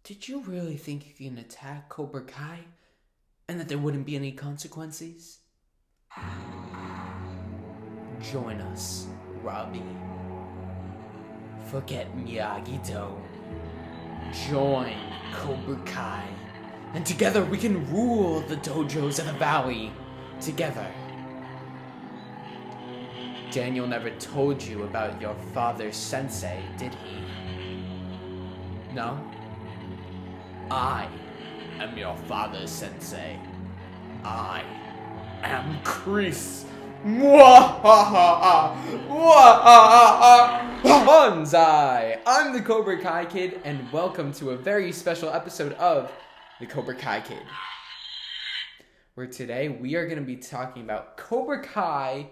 Did you really think you can attack Cobra Kai and that there wouldn't be any consequences? Join us, Robbie. Forget Miyagi-Do. Join Cobra Kai, and together we can rule the dojos of the valley. Together. Daniel never told you about your father's sensei, did he? No? I am your father's sensei. I am Chris. Bonsai! I'm the Cobra Kai Kid, and welcome to a very special episode of the Cobra Kai Kid, where today we are going to be talking about Cobra Kai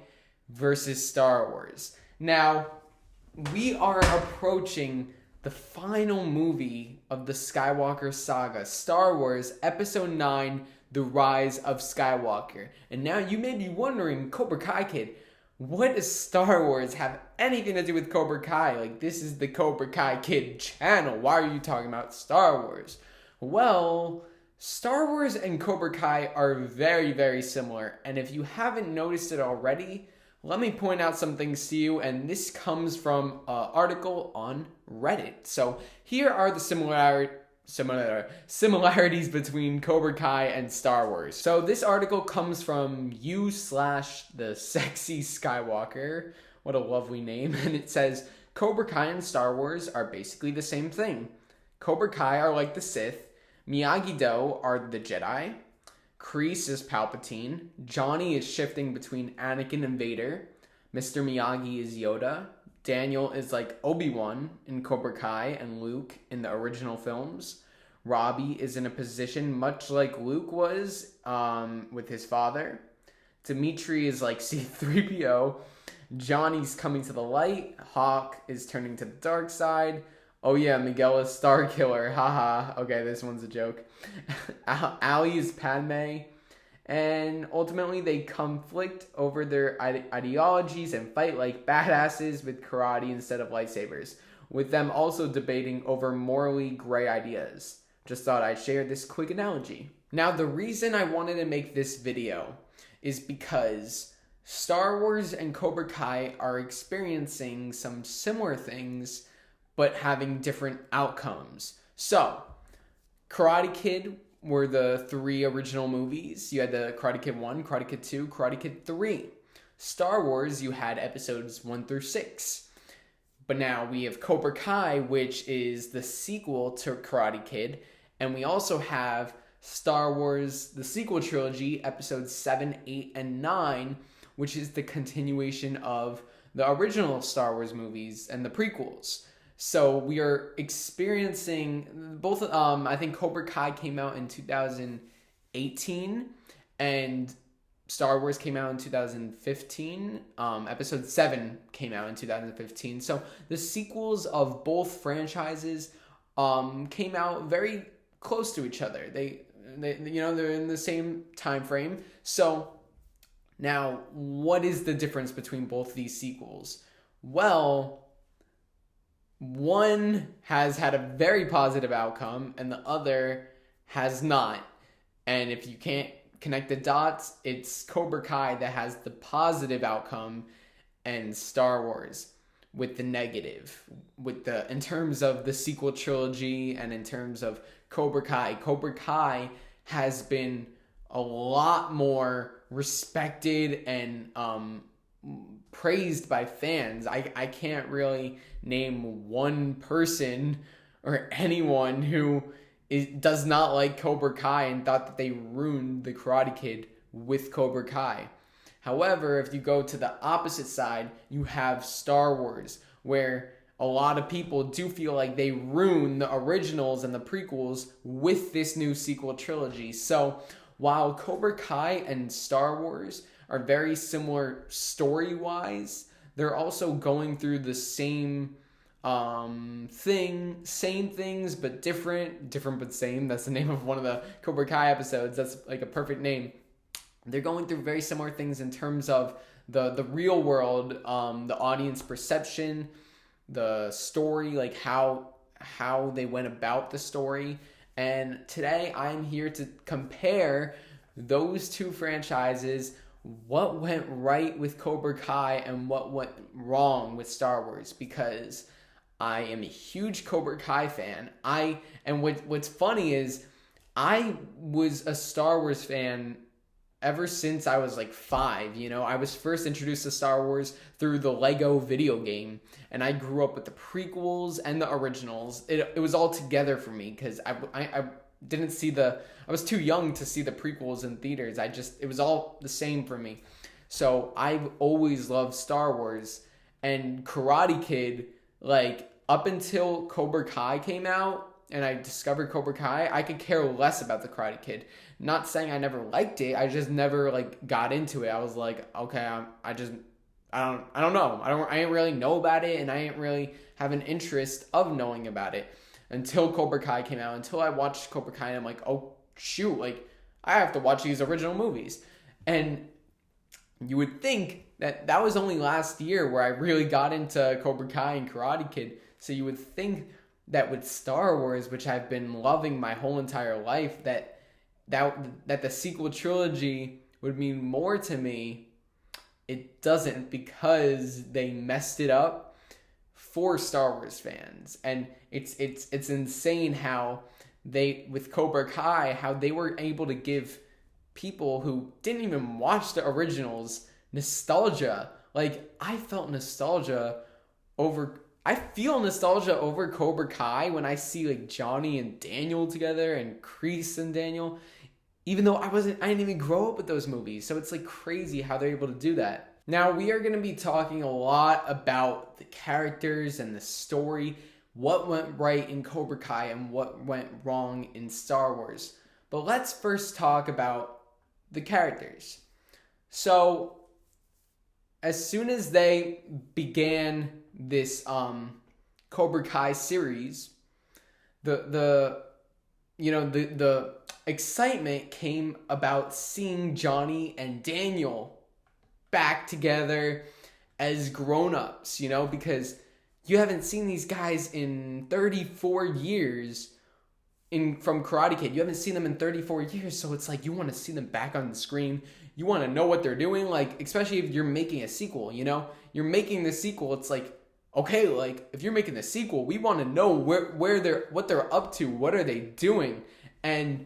versus Star Wars. Now, we are approaching the final movie of the Skywalker saga, Star Wars Episode 9, The Rise of Skywalker. And now you may be wondering, Cobra Kai Kid, what does Star Wars have anything to do with Cobra Kai? Like, this is the Cobra Kai Kid channel. Why are you talking about Star Wars? Well, Star Wars and Cobra Kai are very, very similar. And if you haven't noticed it already, let me point out some things to you, and this comes from an article on Reddit. So here are the similarities between Cobra Kai and Star Wars. So this article comes from the Sexy Skywalker. What a lovely name. And it says, Cobra Kai and Star Wars are basically the same thing. Cobra Kai are like the Sith. Miyagi-Do are the Jedi. Kreese is Palpatine. Johnny is shifting between Anakin and Vader. Mr. Miyagi is Yoda. Daniel is like Obi-Wan in Cobra Kai and Luke in the original films. Robbie is in a position much like Luke was with his father. Dimitri is like C-3PO. Johnny's coming to the light. Hawk is turning to the dark side. Oh yeah, MIGUEL'S Star Killer. Haha. Okay, this one's a joke. Ali is Padme. And ultimately, they conflict over their ideologies and fight like badasses with karate instead of lightsabers, with them also debating over morally gray ideas. Just thought I'd share this quick analogy. Now, the reason I wanted to make this video is because Star Wars and Cobra Kai are experiencing some similar things, but having different outcomes. So, Karate Kid were the 3 original movies. You had the Karate Kid 1, Karate Kid 2, Karate Kid 3. Star Wars, you had episodes 1 through 6. But now we have Cobra Kai, which is the sequel to Karate Kid. And we also have Star Wars, the sequel trilogy, episodes 7, 8, and 9, which is the continuation of the original Star Wars movies and the prequels. So we are experiencing both. I think Cobra Kai came out in 2018, and Star Wars came out in 2015. Episode 7 came out in 2015. So the sequels of both franchises came out very close to each other. They're in the same time frame. So now, what is the difference between both these sequels? Well, one has had a very positive outcome and the other has not. And if you can't connect the dots, it's Cobra Kai that has the positive outcome and Star Wars with the negative. In terms of the sequel trilogy and in terms of Cobra Kai has been a lot more respected and praised by fans. I can't really name one person or anyone who does not like Cobra Kai and thought that they ruined the Karate Kid with Cobra Kai. However, if you go to the opposite side, you have Star Wars, where a lot of people do feel like they ruined the originals and the prequels with this new sequel trilogy. So while Cobra Kai and Star Wars are very similar story-wise, they're also going through the same same things but different but same. That's the name of one of the Cobra Kai episodes. That's like a perfect name. They're going through very similar things in terms of the real world, the audience perception, the story, like how how they went about the story. And today I'm here to compare those two franchises, what went right with Cobra Kai and what went wrong with Star Wars, because I am a huge Cobra Kai fan. What's funny is I was a Star Wars fan ever since I was like 5. I was first introduced to Star Wars through the Lego video game, and I grew up with the prequels and the originals. It was all together for me because I didn't see I was too young to see the prequels in theaters. It was all the same for me. So I've always loved Star Wars, and Karate Kid, like up until Cobra Kai came out and I discovered Cobra Kai, I could care less about the Karate Kid. Not saying I never liked it, I just never like got into it. I was like, okay, I don't know. I didn't really know about it, and I didn't really have an interest of knowing about it until Cobra Kai came out. Until I watched Cobra Kai, and I'm like, oh shoot, like I have to watch these original movies. And you would think that was only last year where I really got into Cobra Kai and Karate Kid. So you would think that with Star Wars, which I've been loving my whole entire life, that the sequel trilogy would mean more to me. It doesn't, because they messed it up for Star Wars fans. And it's insane how they, with Cobra Kai, how they were able to give people who didn't even watch the originals nostalgia. Like I feel nostalgia over Cobra Kai when I see like Johnny and Daniel together, and Kreese and Daniel, even though I didn't even grow up with those movies. So it's like crazy how they're able to do that. Now we are going to be talking a lot about the characters and the story, what went right in Cobra Kai and what went wrong in Star Wars. But let's first talk about the characters. So as soon as they began this Cobra Kai series, the excitement came about seeing Johnny and Daniel back together as grown-ups, because you haven't seen these guys in 34 years from Karate Kid. You haven't seen them in 34 years, so it's like you want to see them back on the screen. You want to know what they're doing, like especially if you're making a sequel, You're making the sequel, it's like, okay, like if you're making the sequel, we want to know what they're up to, what are they doing? And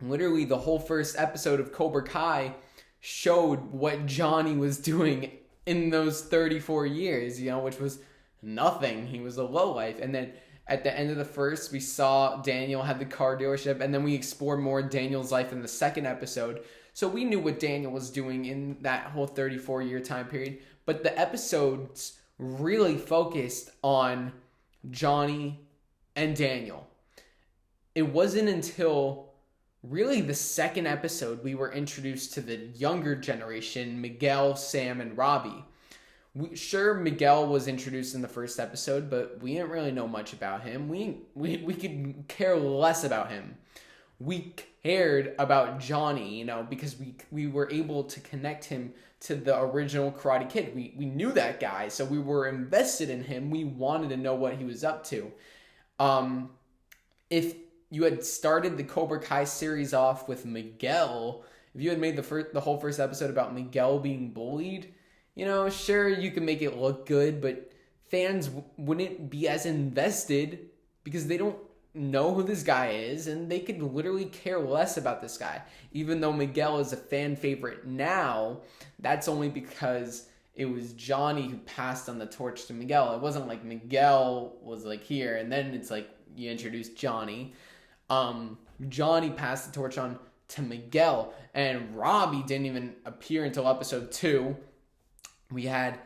literally the whole first episode of Cobra Kai showed what Johnny was doing in those 34 years, which was nothing. He was a lowlife. And then at the end of the first, we saw Daniel had the car dealership, and then we explored more Daniel's life in the second episode. So we knew what Daniel was doing in that whole 34-year time period. But the episodes really focused on Johnny and Daniel. It wasn't until really the second episode we were introduced to the younger generation, Miguel, Sam, and Robbie. Sure, Miguel was introduced in the first episode, but we didn't really know much about him. We could care less about him. We cared about Johnny, because we were able to connect him to the original Karate Kid. We knew that guy, so we were invested in him. We wanted to know what he was up to. If you had started the Cobra Kai series off with Miguel, if you had made the whole first episode about Miguel being bullied, sure, you can make it look good, but fans wouldn't be as invested because they don't know who this guy is, and they could literally care less about this guy. Even though Miguel is a fan favorite now, that's only because it was Johnny who passed on the torch to Miguel. It wasn't like Miguel was like here, and then it's like you introduce Johnny. Johnny passed the torch on to Miguel, and Robbie didn't even appear until episode 2. We had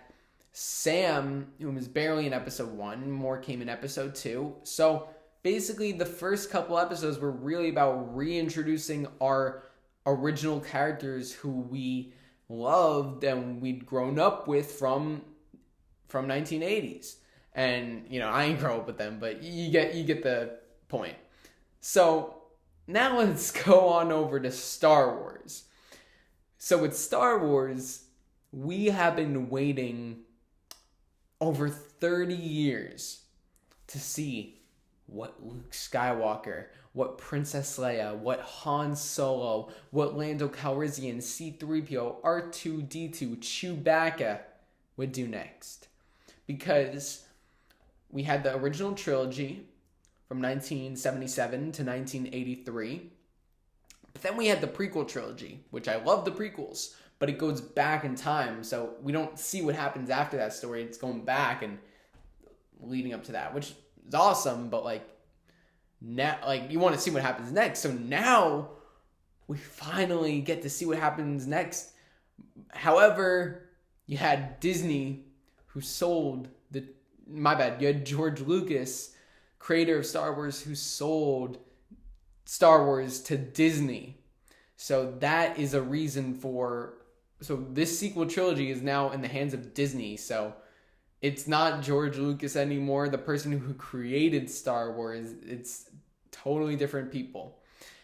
Sam, who was barely in episode 1. More came in episode 2. So basically, the first couple episodes were really about reintroducing our original characters who we loved and we'd grown up with from 1980s. And, I ain't grow up with them, but you get the point. So now let's go on over to Star Wars. So with Star Wars, we have been waiting over 30 years to see what Luke Skywalker, what Princess Leia, what Han Solo, what Lando Calrissian, C-3PO, R2-D2, Chewbacca would do next. Because we had the original trilogy from 1977 to 1983. But then we had the prequel trilogy, which I love the prequels, but it goes back in time, so we don't see what happens after that story. It's going back and leading up to that, which is awesome, but like now, like, you want to see what happens next. So now we finally get to see what happens next. However, you had Disney, who sold you had George Lucas, creator of Star Wars, who sold Star Wars to Disney. So that is a reason so this sequel trilogy is now in the hands of Disney. So it's not George Lucas anymore, the person who created Star Wars. It's totally different people.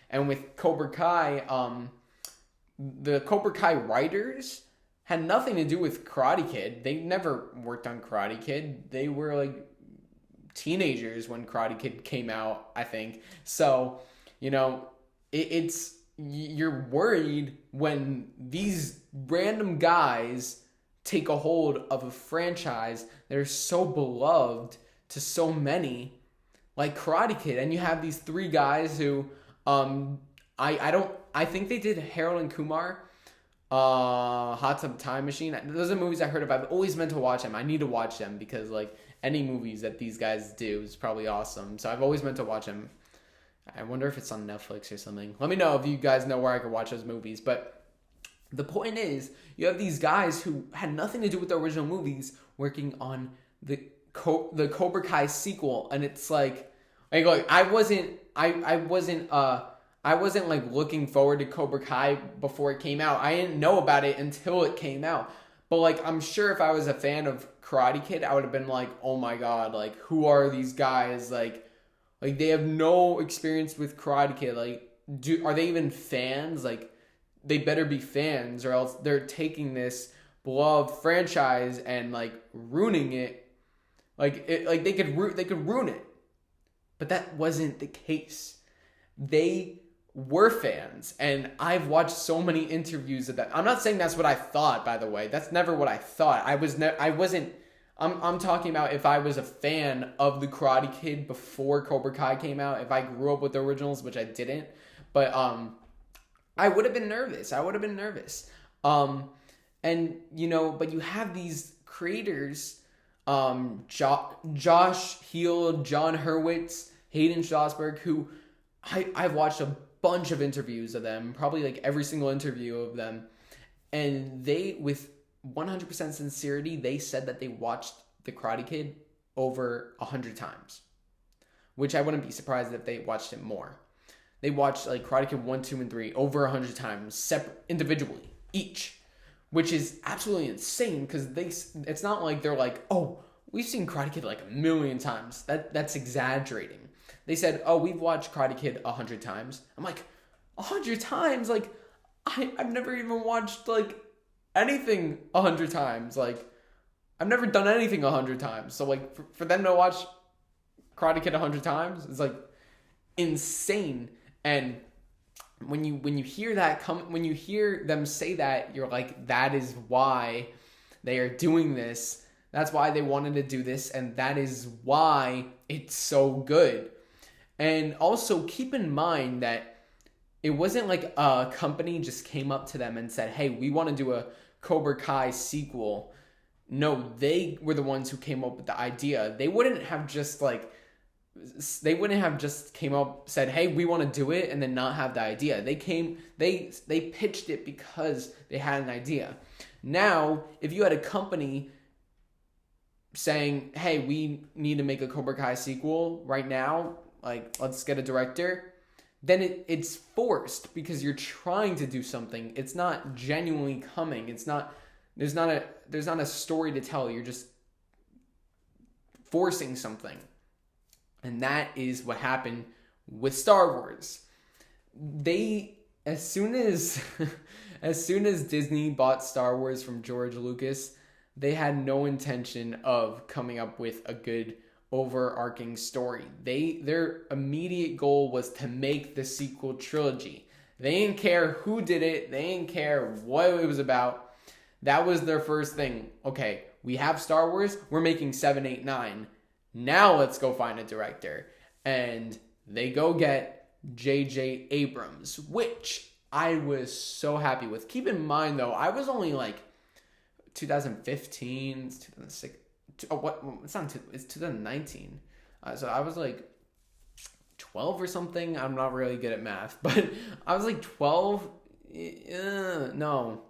And with Cobra Kai, the Cobra Kai writers had nothing to do with Karate Kid. They never worked on Karate Kid. They were like teenagers when Karate Kid came out, I think. So, you're worried when these random guys take a hold of a franchise that are so beloved to so many, like Karate Kid, and you have these three guys who, I think they did Harold and Kumar, Hot Tub Time Machine. Those are movies I heard of. I've always meant to watch them. I need to watch them because like any movies that these guys do is probably awesome. So I've always meant to watch them. I wonder if it's on Netflix or something. Let me know if you guys know where I could watch those movies. But the point is, you have these guys who had nothing to do with the original movies working on the Cobra Kai sequel, and it's like I wasn't like looking forward to Cobra Kai before it came out. I didn't know about it until it came out. But like, I'm sure if I was a fan of Karate Kid, I would have been like, oh my god, like, who are these guys? Like they have no experience with Karate Kid. Like, are they even fans? Like, they better be fans, or else they're taking this beloved franchise and like ruining it. They could ruin it. But that wasn't the case. They were fans, and I've watched so many interviews of that. I'm not saying that's what I thought, by the way. That's never what I thought. I'm talking about if I was a fan of the Karate Kid before Cobra Kai came out, if I grew up with the originals, which I didn't. But I would have been nervous. But you have these creators, Josh Heald, John Hurwitz, Hayden Schlossberg, who I've watched a bunch of interviews of them, probably like every single interview of them. And they, with 100% sincerity, they said that they watched The Karate Kid over 100 times. Which I wouldn't be surprised if they watched it more. They watched like Karate Kid 1, 2, and 3 over 100 times, separate, individually, each. Which is absolutely insane, because it's not like they're like, oh, we've seen Karate Kid like 1,000,000 times. That's exaggerating. They said, oh, we've watched Karate Kid 100 times. I'm like, 100 times? Like, I've never even watched like anything 100 times. Like, I've never done anything 100 times. So like, for them to watch Karate Kid 100 times is like insane. And when you hear that when you hear them say that, you're like, that is why they are doing this. That's why they wanted to do this, and that is why it's so good. And also keep in mind that it wasn't like a company just came up to them and said, hey, we want to do a Cobra Kai sequel. No, they were the ones who came up with the idea. They wouldn't have just came up, said, hey, we want to do it, and then not have the idea. They pitched it because they had an idea. Now, if you had a company saying, hey, we need to make a Cobra Kai sequel right now, like, let's get a director, then it's forced because you're trying to do something. It's not genuinely coming. There's not a story to tell. You're just forcing something. And that is what happened with Star Wars. As soon as Disney bought Star Wars from George Lucas, they had no intention of coming up with a good overarching story. Their immediate goal was to make the sequel trilogy. They didn't care who did it. They didn't care what it was about. That was their first thing. Okay, we have Star Wars. We're making 7, 8, 9. Now let's go find a director. And they go get J.J. Abrams, which I was so happy with. Keep in mind, though, I was only like 2015, 2006. Oh, what? It's 2019. So I was like 12 or something. I'm not really good at math, but I was like 12. No.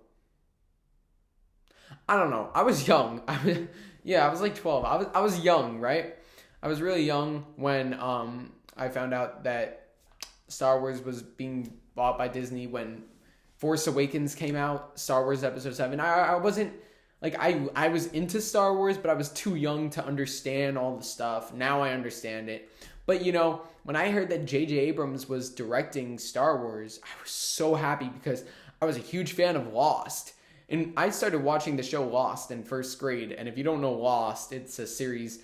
I don't know. I was young. I was like 12. I was young, right? I was really young when I found out that Star Wars was being bought by Disney when Force Awakens came out, Star Wars Episode 7. I wasn't, like, I was into Star Wars, but I was too young to understand all the stuff. Now I understand it. But, you know, when I heard that J.J. Abrams was directing Star Wars, I was so happy because I was a huge fan of Lost. And I started watching the show Lost in first grade. And if you don't know Lost, it's a series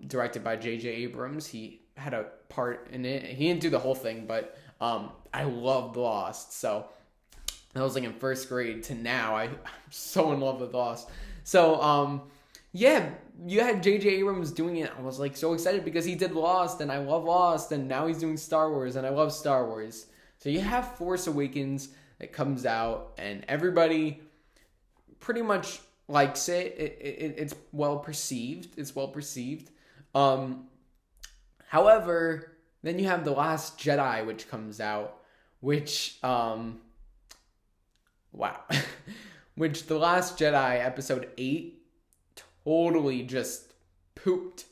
directed by J.J. Abrams. He had a part in it. He didn't do the whole thing, but I loved Lost. So that was like in first grade to now. I'm so in love with Lost. So, yeah, you had J.J. Abrams doing it. I was like so excited because he did Lost and I love Lost. And now he's doing Star Wars and I love Star Wars. So you have Force Awakens that comes out and everybody pretty much likes it. It's well perceived. However, then you have The Last Jedi, which comes out, which which The Last Jedi episode 8 totally just pooped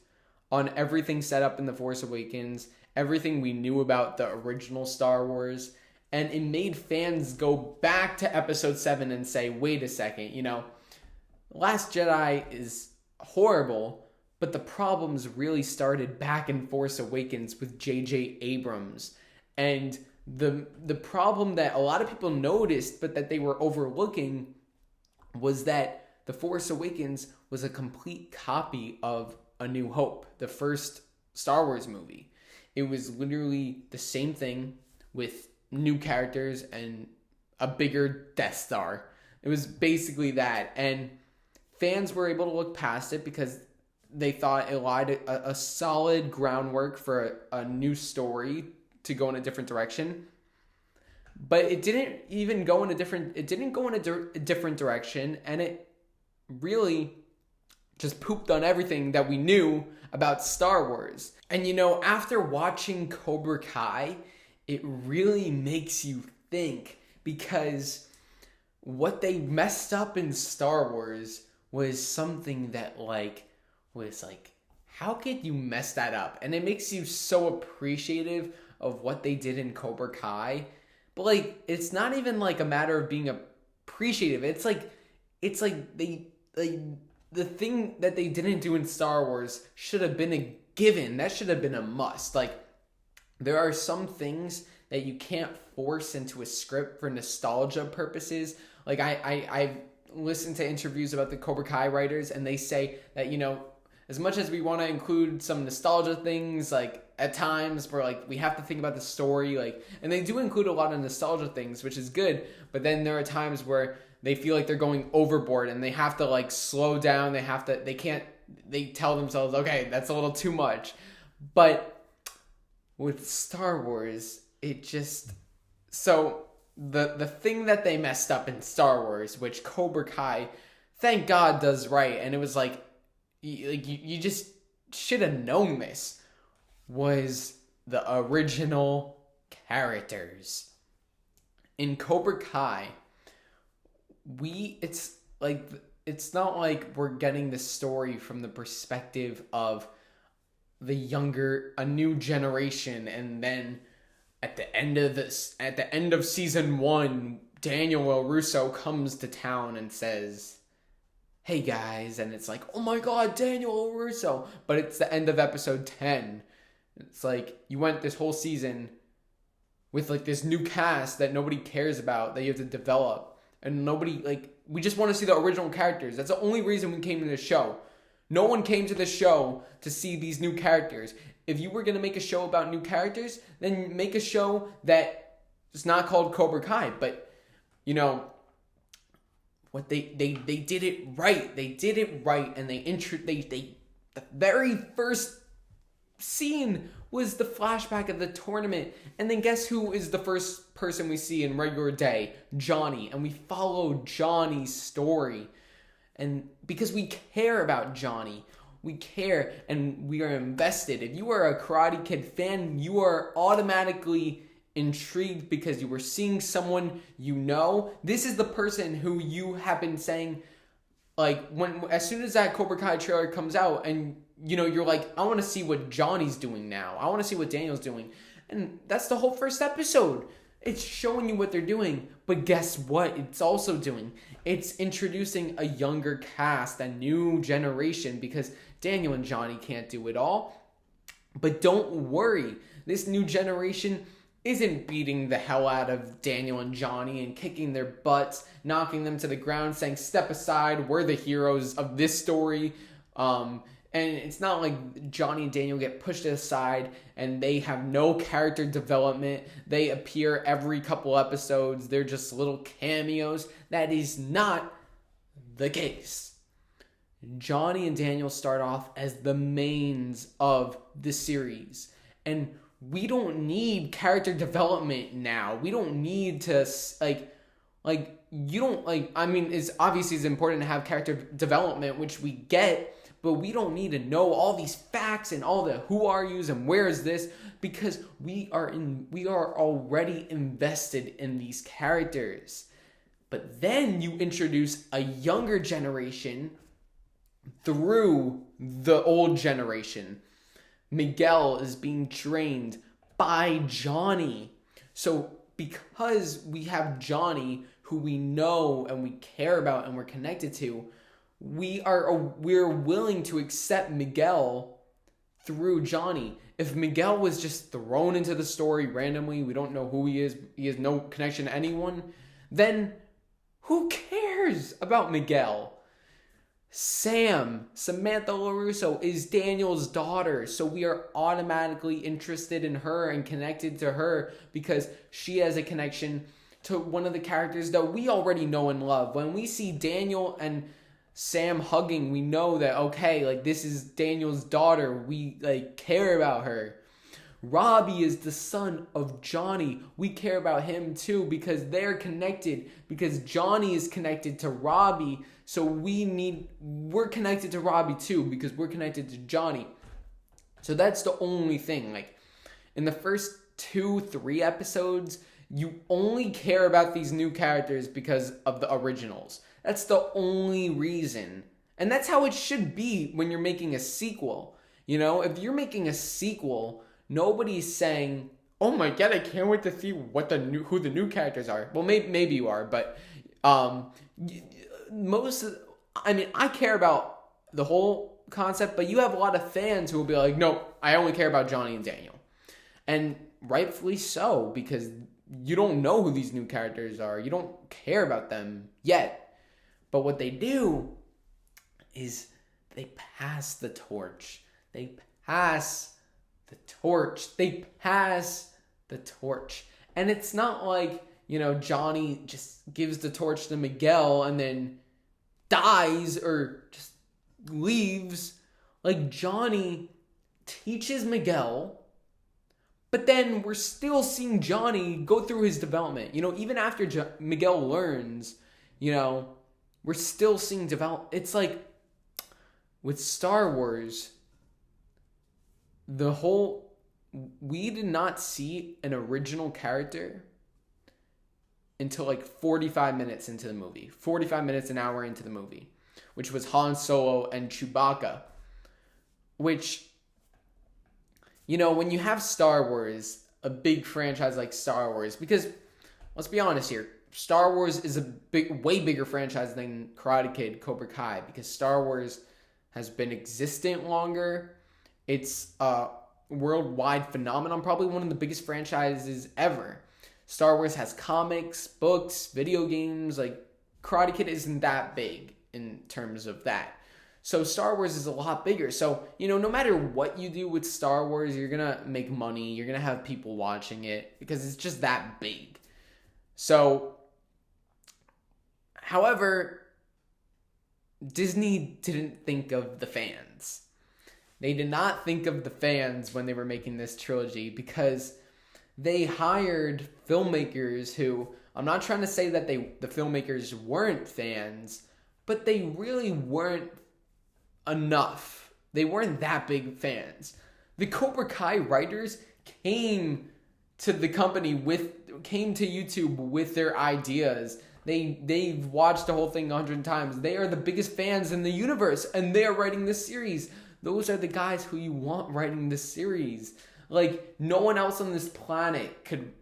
on everything set up in The Force Awakens, everything we knew about the original Star Wars. And it made fans go back to episode 7 and say, wait a second, you know, Last Jedi is horrible, but the problems really started back in Force Awakens with J.J. Abrams. And the problem that a lot of people noticed, but that they were overlooking, was that The Force Awakens was a complete copy of A New Hope, the first Star Wars movie. It was literally the same thing with new characters and a bigger Death Star. It was basically that. And fans were able to look past it because they thought it laid a solid groundwork for a new story to go in a different direction. But it didn't even go in a different direction, and it really just pooped on everything that we knew about Star Wars. And you know, after watching Cobra Kai, it really makes you think, because what they messed up in Star Wars was something that was like, how could you mess that up? And it makes you so appreciative of what they did in Cobra Kai. But like, it's not even like a matter of being appreciative. It's like the thing that they didn't do in Star Wars should have been a given. That should have been a must. Like, there are some things that you can't force into a script for nostalgia purposes. Like, I've listened to interviews about the Cobra Kai writers, and they say that, you know, as much as we want to include some nostalgia things, like, at times where, like, we have to think about the story, like, and they do include a lot of nostalgia things, which is good, but then there are times where they feel like they're going overboard and they have to, like, slow down. They tell themselves, okay, that's a little too much. But with Star Wars, it just, so the thing that they messed up in Star Wars, which Cobra Kai, thank God, does right, and it was like you just should have known this, was the original characters. In Cobra Kai, it's not like we're getting the story from the perspective of a new generation, and then at the end of season 1, Daniel LaRusso comes to town and says, hey guys, and it's like, oh my god, Daniel LaRusso, but it's the end of episode 10. It's like, you went this whole season with like this new cast that nobody cares about, that you have to develop, and nobody, like, we just want to see the original characters. That's the only reason we came to the show. No one came to the show to see these new characters. If you were going to make a show about new characters, then make a show that is not called Cobra Kai. But, you know, what they did it right. They did it right, and the very first scene was the flashback of the tournament. And then guess who is the first person we see in regular day? Johnny. And we follow Johnny's story. And because we care about Johnny, we care and we are invested. If you are a Karate Kid fan, you are automatically intrigued because you were seeing someone you know. This is the person who you have been saying, like, as soon as that Cobra Kai trailer comes out and, you know, you're like, I want to see what Johnny's doing now. I want to see what Daniel's doing. And that's the whole first episode. It's showing you what they're doing. But guess what it's also doing? It's introducing a younger cast, a new generation, because Daniel and Johnny can't do it all. But don't worry. This new generation isn't beating the hell out of Daniel and Johnny and kicking their butts, knocking them to the ground, saying, step aside, we're the heroes of this story. And it's not like Johnny and Daniel get pushed aside and they have no character development. They appear every couple episodes. They're just little cameos. That is not the case. Johnny and Daniel start off as the mains of the series. And we don't need character development now. We don't need to, it's obviously it's important to have character development, which we get, but we don't need to know all these facts and all the who are yous and where is this, because we are already invested in these characters. But then you introduce a younger generation through the old generation. Miguel is being trained by Johnny. So because we have Johnny, who we know and we care about and we're connected to, we're willing to accept Miguel through Johnny. If Miguel was just thrown into the story randomly, we don't know who he has no connection to anyone, then who cares about Miguel? Samantha LaRusso is Daniel's daughter, so we are automatically interested in her and connected to her because she has a connection to one of the characters that we already know and love. When we see Daniel and Sam hugging, we know that, okay, like, this is Daniel's daughter. We, like, care about her. Robbie is the son of Johnny. We care about him too because they're connected, because Johnny is connected to Robbie. So we're connected to Robbie too because we're connected to Johnny. So that's the only thing. Like, in the first 2-3 episodes, you only care about these new characters because of the originals. That's the only reason. And that's how it should be when you're making a sequel. You know, if you're making a sequel, nobody's saying, oh my god, I can't wait to see who the new characters are. Well, maybe you are, but I care about the whole concept, but you have a lot of fans who will be like, no, I only care about Johnny and Daniel. And rightfully so, because you don't know who these new characters are. You don't care about them yet. But what they do is they pass the torch. They pass the torch. And it's not like, you know, Johnny just gives the torch to Miguel and then dies or just leaves. Like, Johnny teaches Miguel, but then we're still seeing Johnny go through his development. You know, even after Miguel learns, you know, we're still seeing develop. It's like with Star Wars, we did not see an original character until like 45 minutes into the movie. 45 minutes, an hour into the movie, which was Han Solo and Chewbacca. Which, you know, when you have Star Wars, a big franchise like Star Wars, because let's be honest here, Star Wars is a way bigger franchise than Karate Kid, Cobra Kai, because Star Wars has been existent longer. It's a worldwide phenomenon, probably one of the biggest franchises ever. Star Wars has comics, books, video games. Like, Karate Kid isn't that big in terms of that. So Star Wars is a lot bigger. So, no matter what you do with Star Wars, you're going to make money. You're going to have people watching it because it's just that big. So, however, Disney didn't think of the fans. They did not think of the fans when they were making this trilogy because they hired filmmakers who, I'm not trying to say that the filmmakers weren't fans, but they really weren't enough. They weren't that big fans. The Cobra Kai writers came to YouTube with their ideas. They've watched the whole thing 100 times. They are the biggest fans in the universe, and they are writing this series. Those are the guys who you want writing this series. Like, no one else on this planet could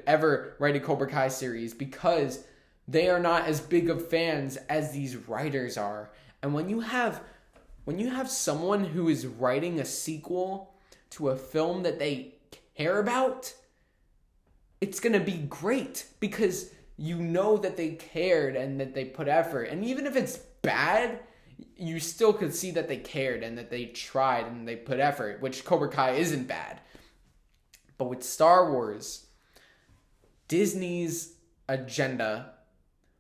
ever write a Cobra Kai series because they are not as big of fans as these writers are. And when you have someone who is writing a sequel to a film that they care about, it's going to be great because you know that they cared and that they put effort. And even if it's bad, you still could see that they cared and that they tried and they put effort, which Cobra Kai isn't bad. But with Star Wars, Disney's agenda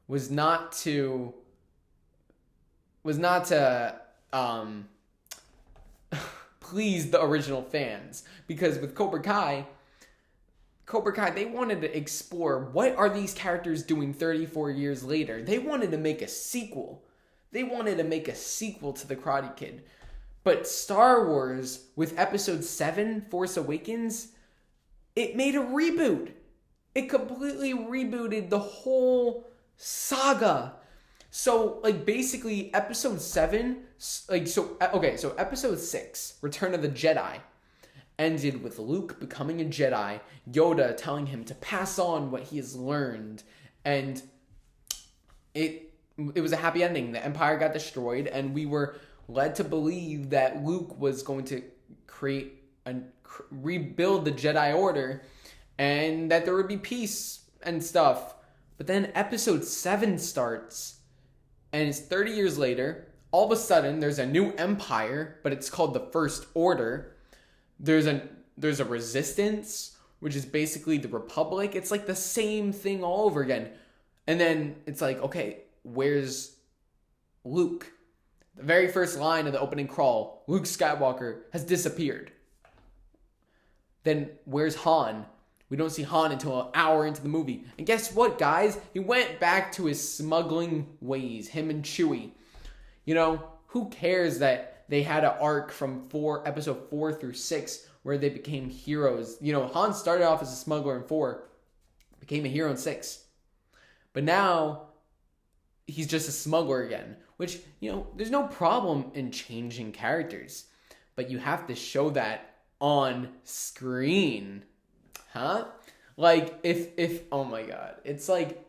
was not to please the original fans, because with Cobra Kai, they wanted to explore what are these characters doing 34 years later. They wanted to make a sequel. They wanted to make a sequel to The Karate Kid. But Star Wars, with Episode 7, Force Awakens, it made a reboot. It completely rebooted the whole saga. So, basically, Episode 7, so Episode 6, Return of the Jedi, ended with Luke becoming a Jedi, Yoda telling him to pass on what he has learned, and it was a happy ending. The Empire got destroyed, and we were led to believe that Luke was going to rebuild the Jedi Order, and that there would be peace and stuff. But then Episode 7 starts, and it's 30 years later. All of a sudden, there's a new empire, but it's called the First Order. There's a resistance, which is basically the Republic. It's like the same thing all over again. And then it's like, okay, where's Luke? The very first line of the opening crawl, Luke Skywalker has disappeared. Then where's Han? We don't see Han until an hour into the movie. And guess what, guys? He went back to his smuggling ways, him and Chewie. Who cares that they had an arc from episode 4 through 6 where they became heroes? Han started off as a smuggler in 4, became a hero in 6. But now he's just a smuggler again, which, there's no problem in changing characters, but you have to show that on screen. Huh? If oh my god, it's like,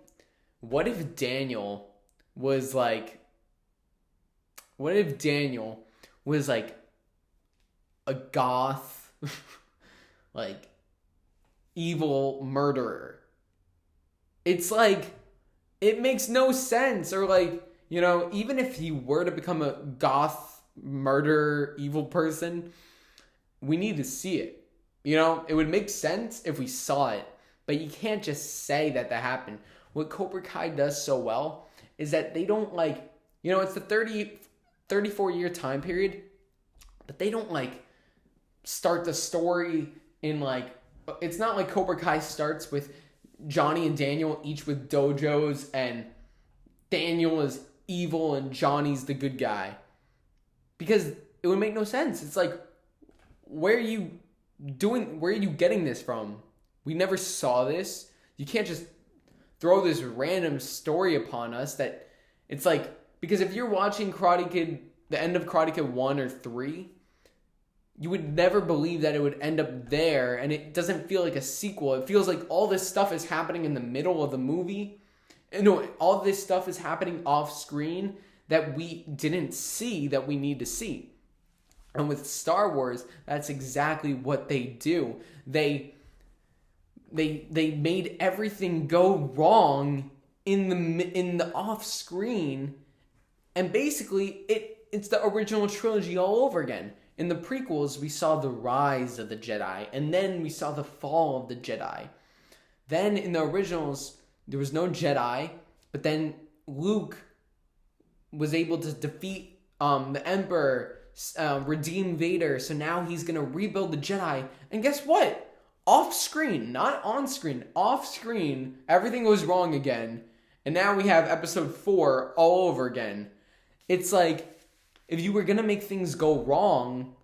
what if Daniel was like a goth, evil murderer? It's like, it makes no sense. Or even if he were to become a goth murderer, evil person, we need to see it. It would make sense if we saw it, but you can't just say that happened. What Cobra Kai does so well is that they don't it's the 34-year time period, but they don't start the story in it's not like Cobra Kai starts with Johnny and Daniel each with dojos and Daniel is evil and Johnny's the good guy, because it would make no sense. It's like, where are you getting this from? We never saw this. You can't just throw this random story upon us that it's because if you're watching Karate Kid, the end of Karate Kid 1 or 3, you would never believe that it would end up there, and it doesn't feel like a sequel. It feels like all this stuff is happening in the middle of the movie. No, all this stuff is happening off screen that we didn't see, that we need to see. And with Star Wars, that's exactly what they do. They made everything go wrong in the off screen, and basically it's the original trilogy all over again. In the prequels, we saw the rise of the Jedi, and then we saw the fall of the Jedi. Then in the originals, there was no Jedi, but then Luke was able to defeat the Emperor, redeem Vader, so now he's going to rebuild the Jedi. And guess what? Off screen, not on screen, off screen, everything goes wrong again. And now we have episode 4 all over again. It's like, if you were going to make things go wrong,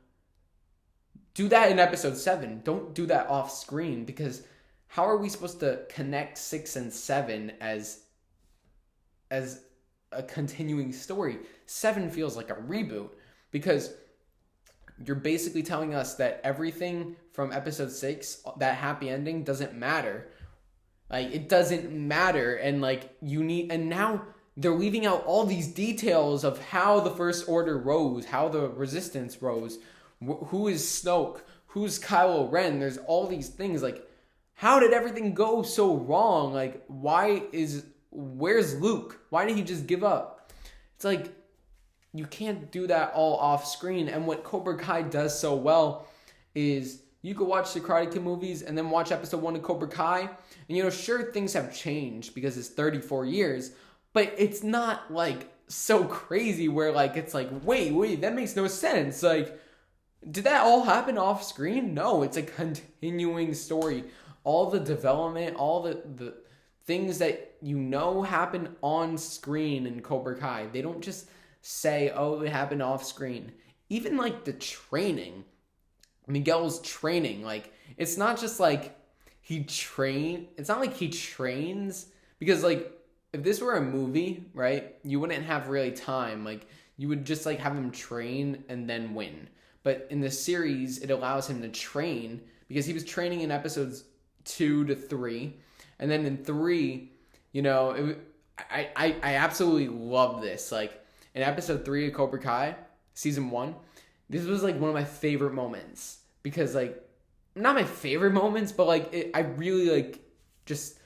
do that in episode 7. Don't do that off screen, because how are we supposed to connect 6 and 7 as a continuing story? 7 feels like a reboot, because you're basically telling us that everything from episode 6, that happy ending, doesn't matter. Like, it doesn't matter, and like, and now they're leaving out all these details of how the First Order rose, how the Resistance rose, who is Snoke, who's Kylo Ren. There's all these things, like, how did everything go so wrong? Like, where's Luke? Why did he just give up? It's like, you can't do that all off screen. And what Cobra Kai does so well is you could watch the Karate Kid movies and then watch episode 1 of Cobra Kai. And, sure, things have changed because it's 34 years, but it's not, like, so crazy where, like, it's like, wait, that makes no sense. Like, did that all happen off screen? No, it's a continuing story. All the development, all the things that happen on screen in Cobra Kai. They don't just say, oh, it happened off screen. Even, like, the training, Miguel's training, like, it's not just, like, it's not like he trains, because, like, if this were a movie, right, you wouldn't have really time. Like, you would just, like, have him train and then win. But in the series, it allows him to train, because he was training in episodes 2 to 3. And then in 3, I absolutely love this. Like, in episode 3 of Cobra Kai, season 1, this was, like, one of my favorite moments. Because, like, not my favorite moments, but, like, I really, like, just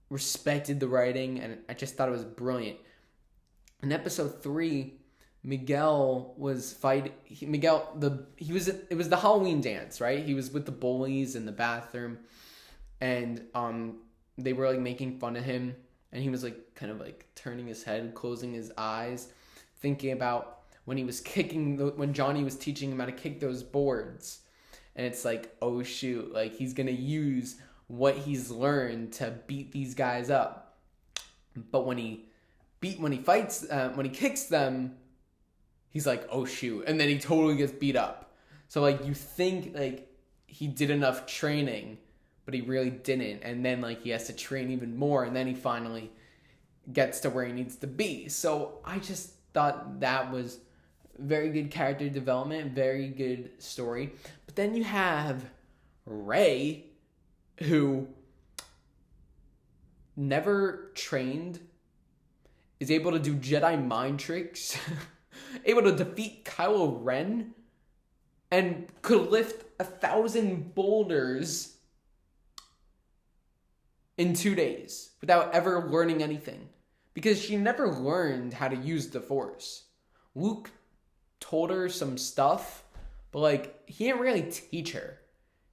respected the writing, and I just thought it was brilliant. In episode 3, Miguel was fighting. It was the Halloween dance, right? He was with the bullies in the bathroom, and they were, like, making fun of him, and he was, like, kind of, like, turning his head, closing his eyes, thinking about when when Johnny was teaching him how to kick those boards. And it's like, oh shoot, like, he's gonna use what he's learned to beat these guys up. But when he kicks them, he's like, oh shoot, and then he totally gets beat up. So, like, you think, like, he did enough training, but he really didn't. And then, like, he has to train even more, and then he finally gets to where he needs to be. So I just thought that was very good character development, very good story. But then you have Rey, who never trained, is able to do Jedi mind tricks, able to defeat Kylo Ren, and could lift 1,000 boulders in 2 days without ever learning anything. Because she never learned how to use the Force. Luke told her some stuff, but, like, he didn't really teach her.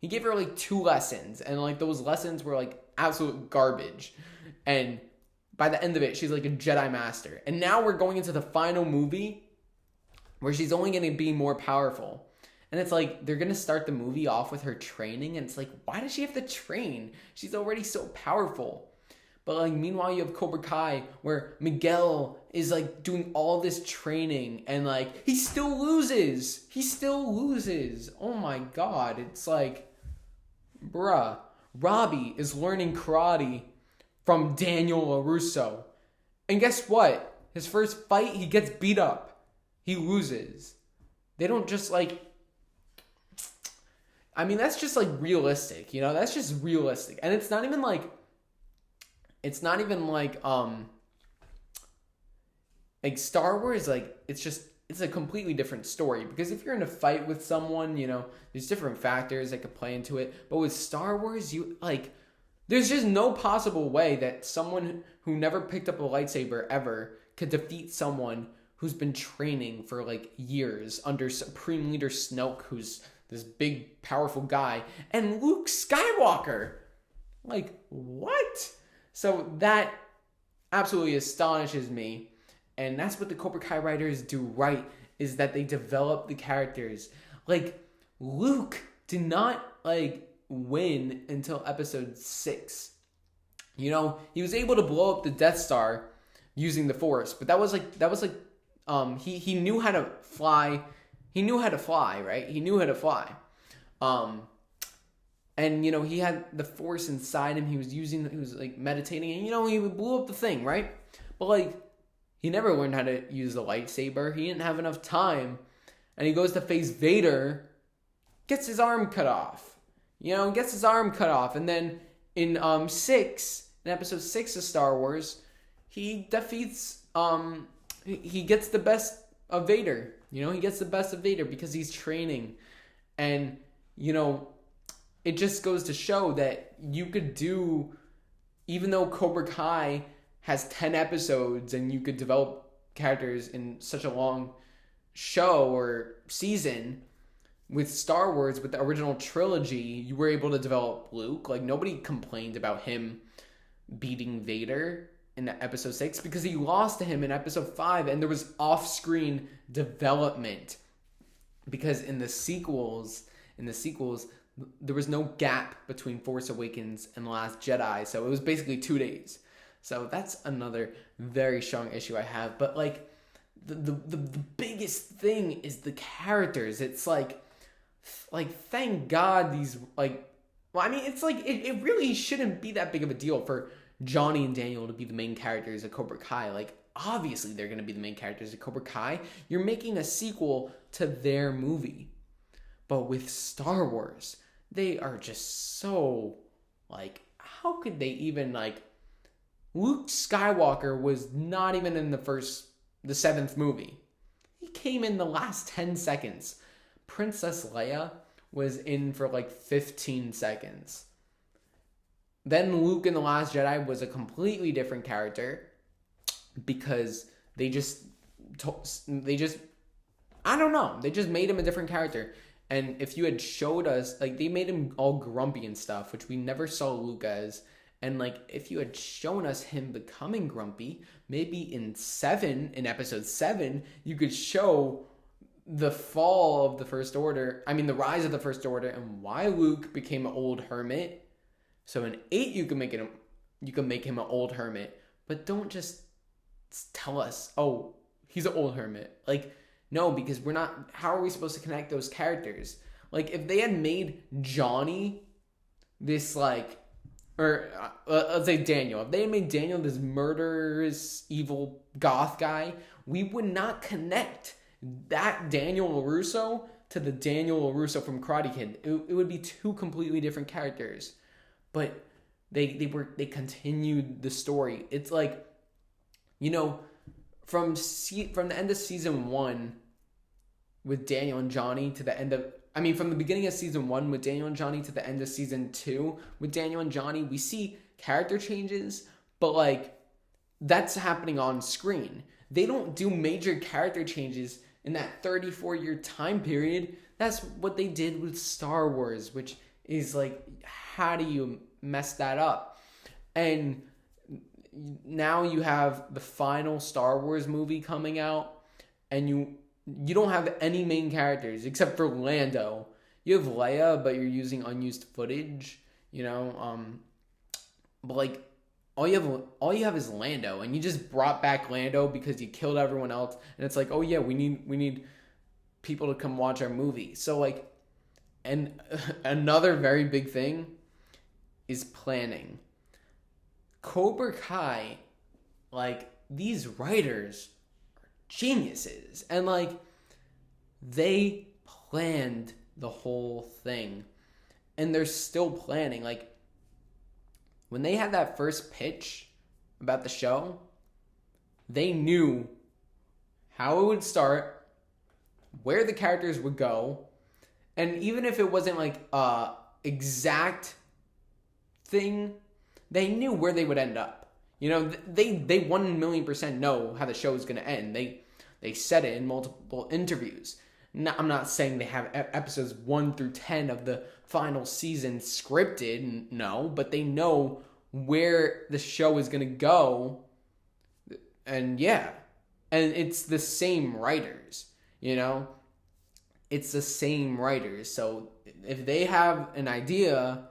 He gave her, like, 2 lessons, and, like, those lessons were, like, absolute garbage. And by the end of it, she's, like, a Jedi Master. And now we're going into the final movie where she's only going to be more powerful. And it's like, they're going to start the movie off with her training, and it's like, why does she have to train? She's already so powerful. But, like, meanwhile, you have Cobra Kai, where Miguel is, like, doing all this training, and, like, he still loses. Oh, my God. It's like, bruh. Robbie is learning karate from Daniel LaRusso. And guess what? His first fight, he gets beat up. He loses. They don't just, like... I mean, that's just, like, realistic, That's just realistic. And it's not even like Star Wars, like, it's a completely different story. Because if you're in a fight with someone, there's different factors that could play into it. But with Star Wars, there's just no possible way that someone who never picked up a lightsaber ever could defeat someone who's been training for like years under Supreme Leader Snoke, who's this big, powerful guy, and Luke Skywalker. Like, what? So that absolutely astonishes me. And that's what the Cobra Kai writers do right, is that they develop the characters. Like, Luke did not, like, win until episode 6. You know, he was able to blow up the Death Star using the Force, but that was like he knew how to fly. He knew how to fly, right? He knew how to fly. And, you know, he had the Force inside him. He was like meditating, and, you know, he blew up the thing, right? But, like, he never learned how to use the lightsaber. He didn't have enough time. And he goes to face Vader, gets his arm cut off. You know, gets his arm cut off. And then in episode 6 of Star Wars, he defeats, he gets the best of Vader. You know, he gets the best of Vader because he's training. And, you know, it just goes to show that you could do, even though Cobra Kai has 10 episodes and you could develop characters in such a long show or season, with Star Wars, with the original trilogy, you were able to develop Luke. Like, nobody complained about him beating Vader in episode 6 because he lost to him in episode 5, and there was off-screen development because in the sequels, there was no gap between Force Awakens and The Last Jedi, so it was basically 2 days. So that's another very strong issue I have. But, like, the biggest thing is the characters. It's like thank God these, like, well, I mean, it's like it really shouldn't be that big of a deal for Johnny and Daniel to be the main characters of Cobra Kai. Like, obviously they're going to be the main characters of Cobra Kai. You're making a sequel to their movie. But with Star Wars, they are just so, like, how could they even, like, Luke Skywalker was not even in the 7th movie. He came in the last 10 seconds. Princess Leia was in for like 15 seconds. Then Luke in The Last Jedi was a completely different character because they just I don't know. They just made him a different character. And if you had showed us, like, they made him all grumpy and stuff, which we never saw Luke as. And, like, if you had shown us him becoming grumpy, maybe in episode 7, you could show the fall of the First Order, the rise of the First Order, and why Luke became an old hermit. So in 8, you can make him an old hermit, but don't just tell us, oh, he's an old hermit. Like, no, because how are we supposed to connect those characters? Like, if they had made Johnny this, like, or let's say Daniel. If they had made Daniel this murderous, evil goth guy, we would not connect that Daniel LaRusso to the Daniel LaRusso from Karate Kid. It would be 2 completely different characters. But they continued the story. It's like, you know, from the end of season 1 with Daniel and Johnny to the end of, from the beginning of season 1 with Daniel and Johnny to the end of season 2 with Daniel and Johnny, we see character changes, but, like, that's happening on screen. They don't do major character changes in that 34-year time period. That's what they did with Star Wars, which is, like, how do you mess that up? And now you have the final Star Wars movie coming out, and you don't have any main characters except for Lando. You have Leia, but you're using unused footage, you know. But, like, all you have is Lando, and you just brought back Lando because you killed everyone else, and it's like, oh yeah, we need people to come watch our movie. So, like, and another very big thing is planning. Cobra Kai, like, these writers are geniuses, and, like, they planned the whole thing, and they're still planning. Like, when they had that first pitch about the show, they knew how it would start, where the characters would go, and even if it wasn't, like, a exact thing, they knew where they would end up. You know, they 1,000,000% know how the show is going to end. They said it in multiple interviews. I'm not saying they have episodes 1 through 10 of the final season scripted, no, but they know where the show is going to go. And yeah, and it's the same writers, you know? It's the same writers. So if they have an idea,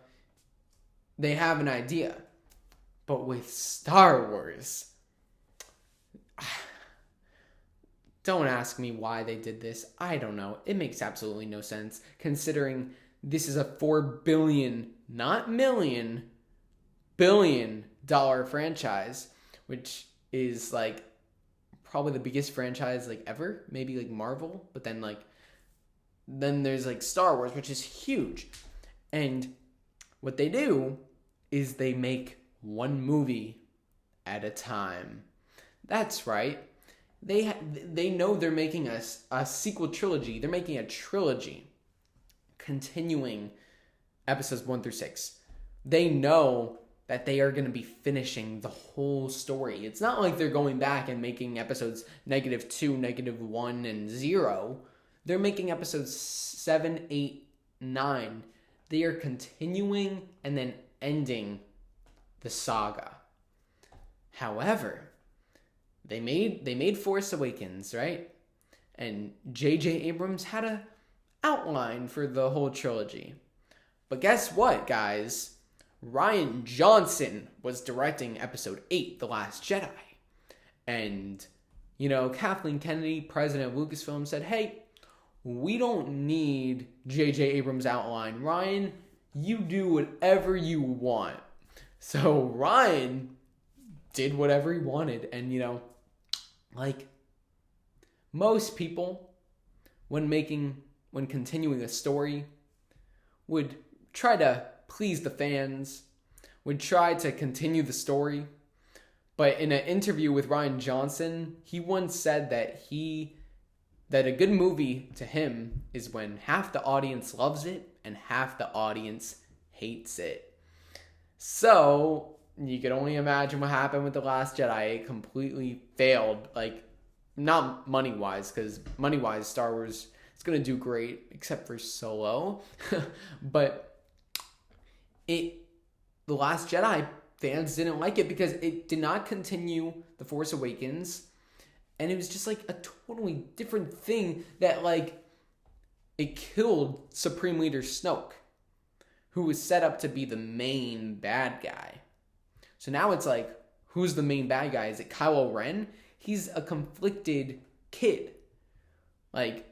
they have an idea. But with Star Wars, don't ask me why they did this. I don't know. It makes absolutely no sense, considering this is a $4 billion, not million, $billion franchise, which is like probably the biggest franchise like ever, maybe like Marvel, but then there's like Star Wars, which is huge. And what they do is they make one movie at a time. That's right. They know they're making a sequel trilogy. They're making a trilogy continuing episodes 1 through 6. They know that they are going to be finishing the whole story. It's not like they're going back and making episodes -2, -1, and 0. They're making episodes 7, 8, 9. They are continuing and then ending the saga. However, they made Force Awakens, right? And J.J. Abrams had a outline for the whole trilogy. But guess what, guys? Rian Johnson was directing episode 8, The Last Jedi. And, you know, Kathleen Kennedy, president of Lucasfilm, said, hey, we don't need J.J. Abrams' outline. Rian, you do whatever you want. So Rian did whatever he wanted. And, you know, like most people, when continuing a story, would try to please the fans, would try to continue the story. But in an interview with Rian Johnson, he once said that a good movie to him is when half the audience loves it and half the audience hates it. So you can only imagine what happened with The Last Jedi. It completely failed. Like, not money-wise, because money-wise, Star Wars is going to do great, except for Solo. But The Last Jedi, fans didn't like it because it did not continue The Force Awakens. And it was just like a totally different thing that, like, it killed Supreme Leader Snoke, who was set up to be the main bad guy. So now it's like, who's the main bad guy? Is it Kylo Ren? He's a conflicted kid. Like,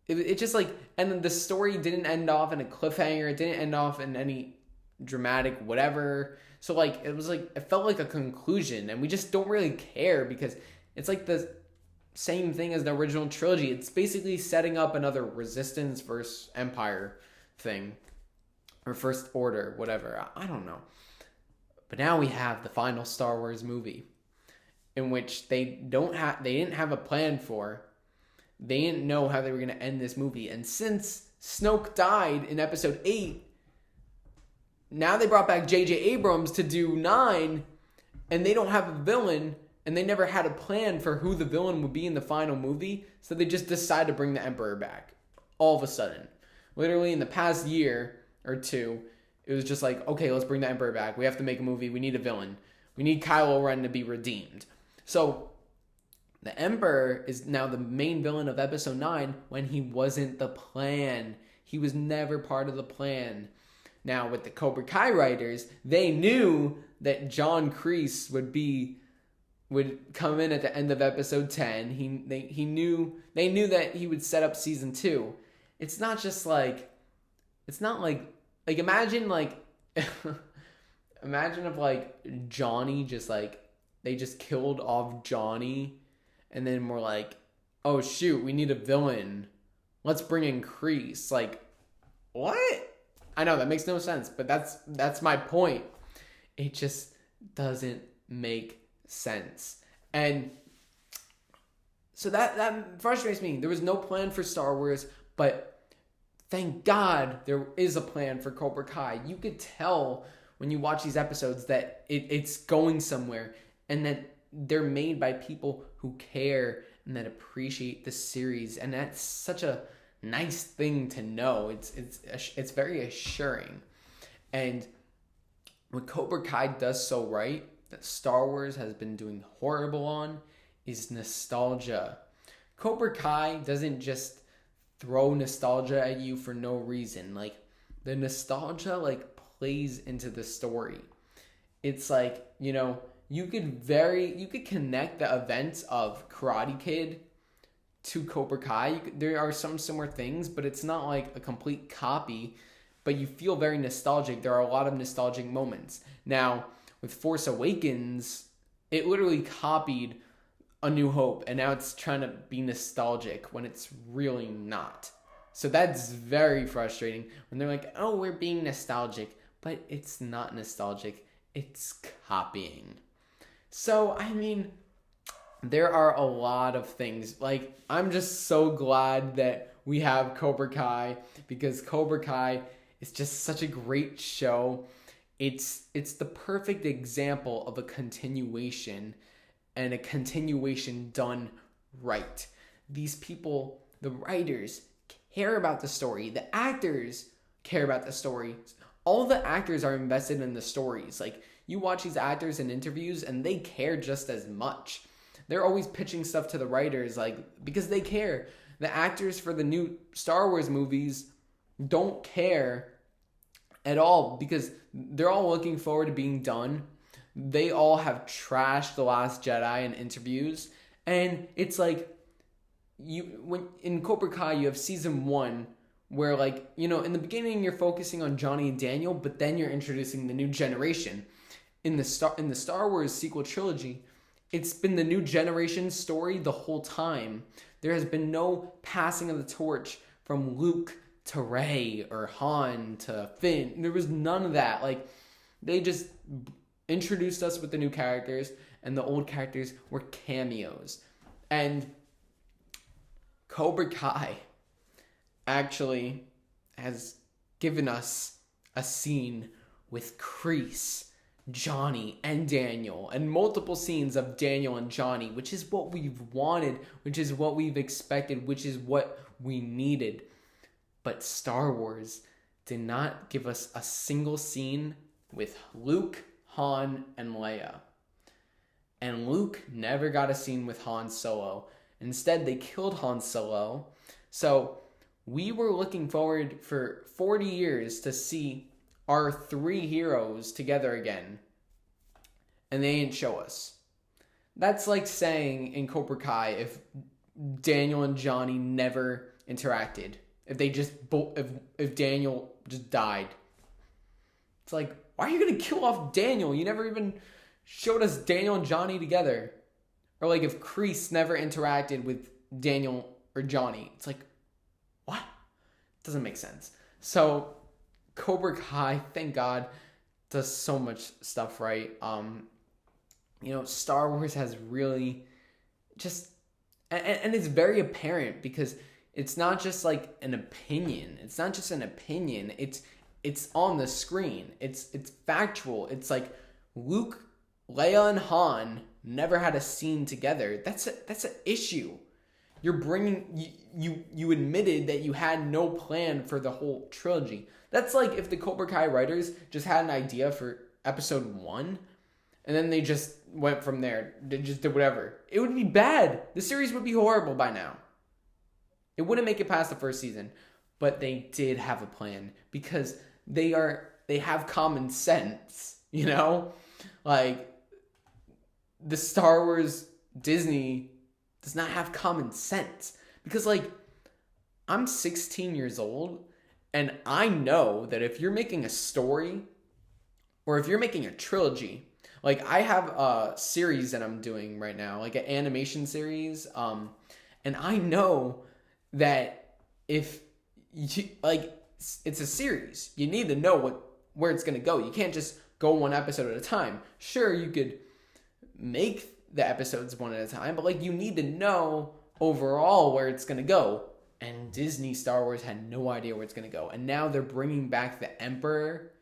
it just like, and then the story didn't end off in a cliffhanger. It didn't end off in any dramatic whatever. So like, it was like, it felt like a conclusion, and we just don't really care because it's like the same thing as the original trilogy. It's basically setting up another Resistance versus Empire thing, or First Order, whatever. I don't know. But now we have the final Star Wars movie, in which they didn't have a plan for. They didn't know how they were going to end this movie. And since Snoke died in episode 8, now they brought back J.J. Abrams to do 9, and they don't have a villain, and they never had a plan for who the villain would be in the final movie, so they just decided to bring the Emperor back all of a sudden. Literally in the past year or two, it was just like, okay, let's bring the Emperor back. We have to make a movie. We need a villain. We need Kylo Ren to be redeemed. So the Emperor is now the main villain of episode 9 when he wasn't the plan. He was never part of the plan. Now with the Cobra Kai writers, they knew that John Kreese would come in at the end of episode 10. They knew that he would set up season 2. It's not just like, it's not like imagine like imagine if like Johnny just like, they just killed off Johnny, and then we're like, oh shoot, we need a villain, let's bring in Kreese. Like, what? I know that makes no sense, but that's my point. It just doesn't make sense. And so that frustrates me. There was no plan for Star Wars, but thank God there is a plan for Cobra Kai. You could tell when you watch these episodes that it's going somewhere, and that they're made by people who care and that appreciate the series, and that's such a nice thing to know. It's very assuring. And what Cobra Kai does so right that Star Wars has been doing horrible on is nostalgia. Cobra Kai doesn't just throw nostalgia at you for no reason. Like, the nostalgia like plays into the story. It's like, you know, you could connect the events of Karate Kid to Cobra Kai. There are some similar things, but it's not like a complete copy, but you feel very nostalgic. There are a lot of nostalgic moments. Now, with Force Awakens, it literally copied A New Hope, and now it's trying to be nostalgic when it's really not. So that's very frustrating when they're like, oh, we're being nostalgic, but it's not nostalgic. It's copying. So, I mean, there are a lot of things. Like, I'm just so glad that we have Cobra Kai, because Cobra Kai is just such a great show. It's the perfect example of a continuation, and a continuation done right. These people, the writers, care about the story. The actors care about the story. All the actors are invested in the stories. Like, you watch these actors in interviews and they care just as much. They're always pitching stuff to the writers, like, because they care. The actors for the new Star Wars movies don't care at all, because they're all looking forward to being done. They all have trashed The Last Jedi in interviews, and it's like, when in Cobra Kai you have season 1 where, like, you know, in the beginning you're focusing on Johnny and Daniel, but then you're introducing the new generation. In the Star Wars sequel trilogy, it's been the new generation story the whole time. There has been no passing of the torch from Luke to Rey or Han to Finn. There was none of that. Like, they just introduced us with the new characters, and the old characters were cameos. And Cobra Kai actually has given us a scene with Kreese, Johnny, and Daniel, and multiple scenes of Daniel and Johnny, which is what we've wanted, which is what we've expected, which is what we needed. But Star Wars did not give us a single scene with Luke, Han, and Leia. And Luke never got a scene with Han Solo. Instead, they killed Han Solo. So we were looking forward for 40 years to see our 3 heroes together again, and they didn't show us. That's like saying in Cobra Kai, if Daniel and Johnny never interacted, if they just if Daniel just died, it's like, why are you gonna kill off Daniel? You never even showed us Daniel and Johnny together. Or like if Kreese never interacted with Daniel or Johnny, it's like, what? It doesn't make sense. So Cobra Kai, thank God, does so much stuff right. You know, Star Wars has really just, and it's very apparent, because it's not just like an opinion. It's not just an opinion. It's on the screen. It's factual. It's like Luke, Leia, and Han never had a scene together. That's an issue. You're bringing, you admitted that you had no plan for the whole trilogy. That's like if the Cobra Kai writers just had an idea for episode 1, and then they just went from there. They just did whatever. It would be bad. The series would be horrible by now. It wouldn't make it past the first season. But they did have a plan, because they have common sense, you know? Like, the Star Wars Disney does not have common sense. Because, like, I'm 16 years old, and I know that if you're making a story, or if you're making a trilogy, like, I have a series that I'm doing right now, like an animation series, and I know that if you, like, it's a series, you need to know where it's going to go. You can't just go one episode at a time. Sure, you could make the episodes one at a time, but, like, you need to know overall where it's going to go. And Disney Star Wars had no idea where it's going to go. And now they're bringing back the Emperor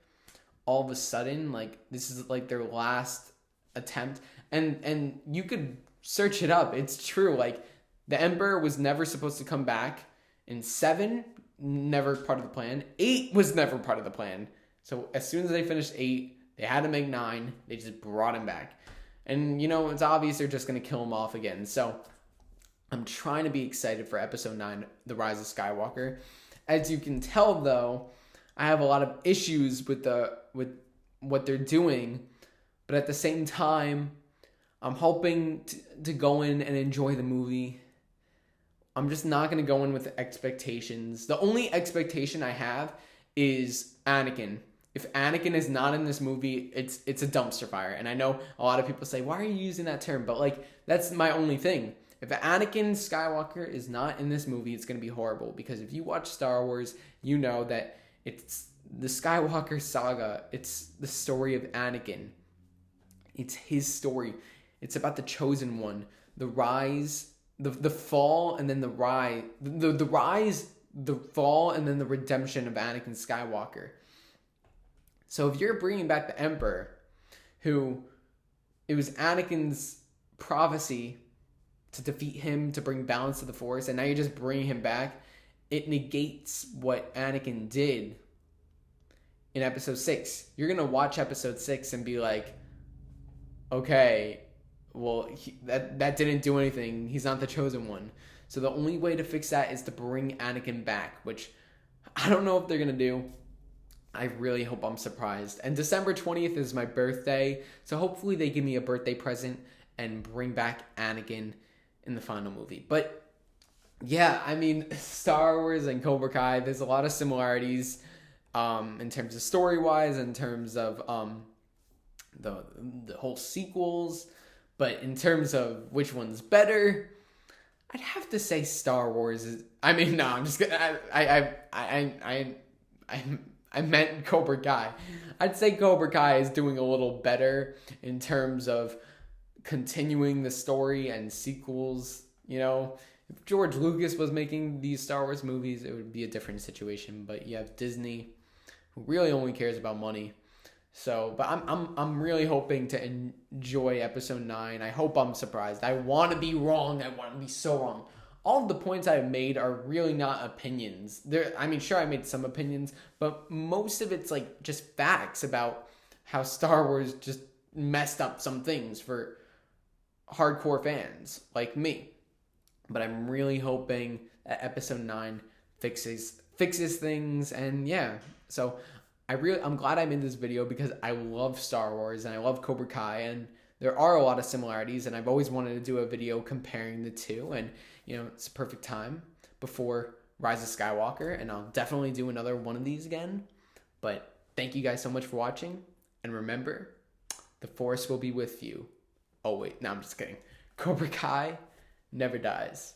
all of a sudden. Like, this is like their last attempt. And you could search it up. It's true. Like, The Emperor was never supposed to come back. In 7, never part of the plan. 8 was never part of the plan. So as soon as they finished 8, they had to make 9. They just brought him back. And, you know, it's obvious they're just going to kill him off again. So I'm trying to be excited for episode 9, The Rise of Skywalker. As you can tell, though, I have a lot of issues with what they're doing. But at the same time, I'm hoping to go in and enjoy the movie. I'm just not going to go in with expectations. The only expectation I have is Anakin. If Anakin is not in this movie, it's a dumpster fire. And I know a lot of people say, why are you using that term? But, like, that's my only thing. If Anakin Skywalker is not in this movie, it's going to be horrible. Because if you watch Star Wars, you know that it's the Skywalker saga. It's the story of Anakin. It's his story. It's about the chosen one. The rise, the fall, and then the rise. The rise, the fall, and then the redemption of Anakin Skywalker. So if you're bringing back the Emperor, who it was Anakin's prophecy to defeat him, to bring balance to the Force, and now you're just bringing him back, it negates what Anakin did in episode 6. You're going to watch episode 6 and be like, okay, well, that didn't do anything. He's not the chosen one. So the only way to fix that is to bring Anakin back, which I don't know if they're going to do. I really hope I'm surprised. And December 20th is my birthday, so hopefully they give me a birthday present and bring back Anakin in the final movie. But yeah, I mean, Star Wars and Cobra Kai, there's a lot of similarities in terms of story-wise, in terms of the whole sequels. But in terms of which one's better, I'd have to say Star Wars is. I mean, no, I'm just gonna. I meant Cobra Kai. I'd say Cobra Kai is doing a little better in terms of continuing the story and sequels. You know, if George Lucas was making these Star Wars movies, it would be a different situation. But you have Disney, who really only cares about money. So, but I'm really hoping to enjoy episode 9. I hope I'm surprised. I want to be wrong. I want to be so wrong. All of the points I've made are really not opinions. I mean, sure, I made some opinions, but most of it's like just facts about how Star Wars just messed up some things for hardcore fans like me. But I'm really hoping that episode 9 fixes things, and yeah. So I'm glad I made this video because I love Star Wars and I love Cobra Kai, and there are a lot of similarities, and I've always wanted to do a video comparing the two, and you know, it's a perfect time before Rise of Skywalker, and I'll definitely do another one of these again. But thank you guys so much for watching, and remember, the Force will be with you. Oh wait, no, I'm just kidding. Cobra Kai never dies.